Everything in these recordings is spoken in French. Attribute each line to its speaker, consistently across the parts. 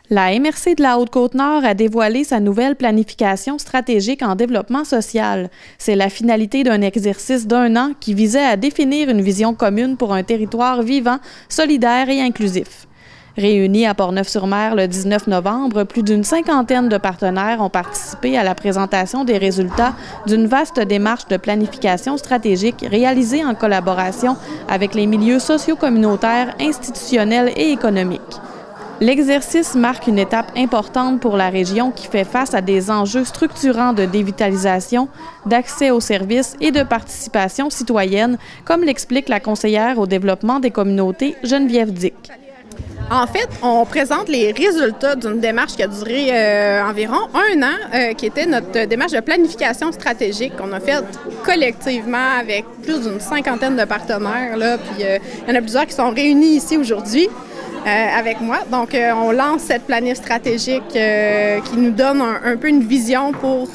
Speaker 1: La MRC de la Haute-Côte-Nord a dévoilé sa nouvelle planification stratégique en développement social. C'est la finalité d'un exercice d'1 an qui visait à définir une vision commune pour un territoire vivant, solidaire et inclusif. Réunis à Portneuf-sur-Mer le 19 novembre, plus d'une cinquantaine de partenaires ont participé à la présentation des résultats d'une vaste démarche de planification stratégique réalisée en collaboration avec les milieux socio-communautaires, institutionnels et économiques. L'exercice marque une étape importante pour la région qui fait face à des enjeux structurants de dévitalisation, d'accès aux services et de participation citoyenne, comme l'explique la conseillère au développement des communautés, Geneviève Dick.
Speaker 2: En fait, on présente les résultats d'une démarche qui a duré environ 1 an, qui était notre démarche de planification stratégique qu'on a faite collectivement avec plus d'une cinquantaine de partenaires. Là, puis il y en a plusieurs qui sont réunis ici aujourd'hui avec moi. Donc, on lance cette planif stratégique qui nous donne un peu une vision pour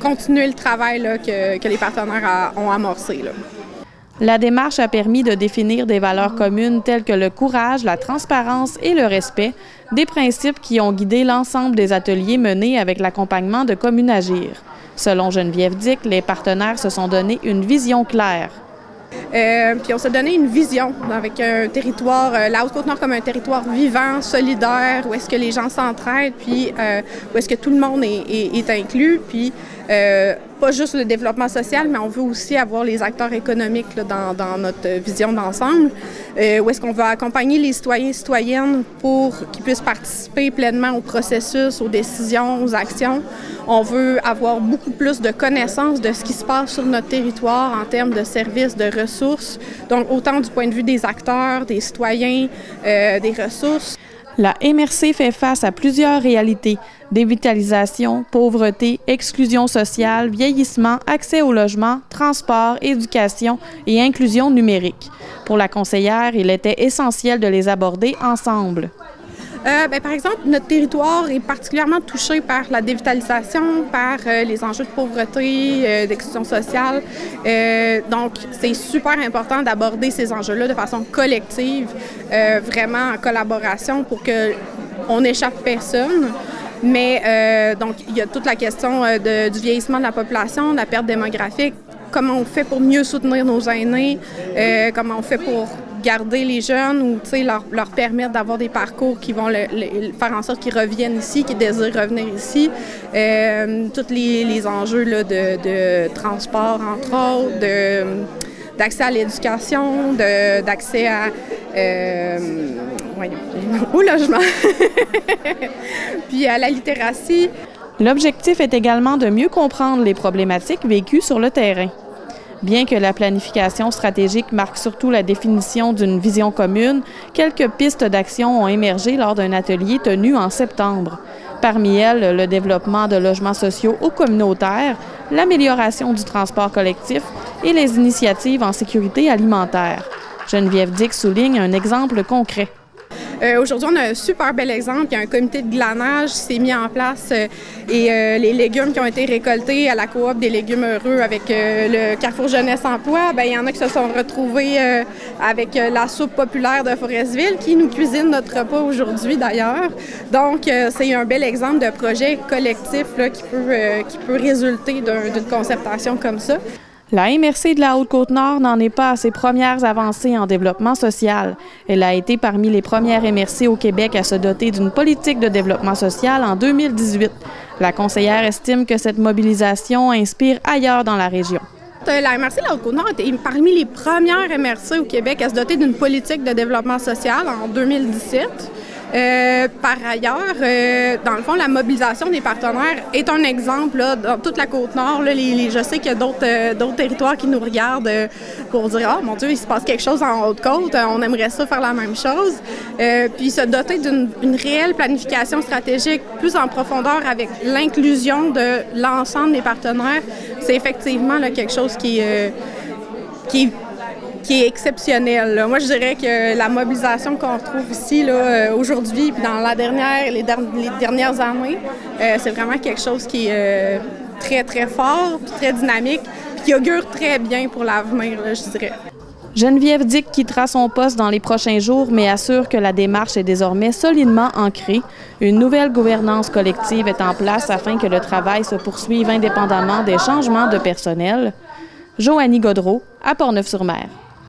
Speaker 2: continuer le travail là, que les partenaires ont amorcé. Là.
Speaker 1: La démarche a permis de définir des valeurs communes telles que le courage, la transparence et le respect, des principes qui ont guidé l'ensemble des ateliers menés avec l'accompagnement de Communes Agir. Selon Geneviève Dick, les partenaires se sont donné une vision claire.
Speaker 2: Puis on s'est donné une vision avec un territoire, la Haute-Côte-Nord comme un territoire vivant, solidaire, où est-ce que les gens s'entraident, puis où est-ce que tout le monde est inclus, puis pas juste le développement social, mais on veut aussi avoir les acteurs économiques là, dans notre vision d'ensemble, où est-ce qu'on va accompagner les citoyens et citoyennes pour qu'ils puissent participer pleinement au processus, aux décisions, aux actions. On veut avoir beaucoup plus de connaissances de ce qui se passe sur notre territoire en termes de services, de ressources, donc autant du point de vue des acteurs, des citoyens, des ressources.
Speaker 1: La MRC fait face à plusieurs réalités: dévitalisation, pauvreté, exclusion sociale, vieillissement, accès au logement, transport, éducation et inclusion numérique. Pour la conseillère, il était essentiel de les aborder ensemble.
Speaker 2: Par exemple, notre territoire est particulièrement touché par la dévitalisation, par les enjeux de pauvreté, d'exclusion sociale. Donc, c'est super important d'aborder ces enjeux-là de façon collective, vraiment en collaboration pour qu'on n'échappe personne. Mais donc, il y a toute la question du vieillissement de la population, de la perte démographique. Comment on fait pour mieux soutenir nos aînés, comment on fait pour garder les jeunes ou leur permettre d'avoir des parcours qui vont faire en sorte qu'ils reviennent ici, qu'ils désirent revenir ici. Tous les enjeux là, de transport, entre autres, d'accès à l'éducation, d'accès au logement, puis à la littératie.
Speaker 1: L'objectif est également de mieux comprendre les problématiques vécues sur le terrain. Bien que la planification stratégique marque surtout la définition d'une vision commune, quelques pistes d'action ont émergé lors d'un atelier tenu en septembre. Parmi elles, le développement de logements sociaux ou communautaires, l'amélioration du transport collectif et les initiatives en sécurité alimentaire. Geneviève Dick souligne un exemple concret.
Speaker 2: Aujourd'hui, on a un super bel exemple. Il y a un comité de glanage qui s'est mis en place et les légumes qui ont été récoltés à la coop des légumes heureux avec le Carrefour Jeunesse Emploi, bien, il y en a qui se sont retrouvés avec la soupe populaire de Forestville qui nous cuisine notre repas aujourd'hui d'ailleurs. Donc, c'est un bel exemple de projet collectif là, qui peut résulter d'une concertation comme ça.
Speaker 1: La MRC de la Haute-Côte-Nord n'en est pas à ses premières avancées en développement social. Elle a été parmi les premières MRC au Québec à se doter d'une politique de développement social en 2018. La conseillère estime que cette mobilisation inspire ailleurs dans la région.
Speaker 2: La MRC de la Haute-Côte-Nord était parmi les premières MRC au Québec à se doter d'une politique de développement social en 2017. Par ailleurs, dans le fond, la mobilisation des partenaires est un exemple là, dans toute la Côte-Nord. Je sais qu'il y a d'autres territoires qui nous regardent pour dire « Ah, mon Dieu, il se passe quelque chose en Haute-Côte, on aimerait ça faire la même chose. » Puis se doter d'une réelle planification stratégique plus en profondeur avec l'inclusion de l'ensemble des partenaires, c'est effectivement là, quelque chose qui est exceptionnel. Là. Moi, je dirais que la mobilisation qu'on retrouve ici aujourd'hui puis dans les dernières années, c'est vraiment quelque chose qui est très, très fort, puis très dynamique, puis qui augure très bien pour l'avenir, je dirais.
Speaker 1: Geneviève Dick quittera son poste dans les prochains jours, mais assure que la démarche est désormais solidement ancrée. Une nouvelle gouvernance collective est en place afin que le travail se poursuive indépendamment des changements de personnel. Joanie Gaudreault, à Portneuf-sur-Mer.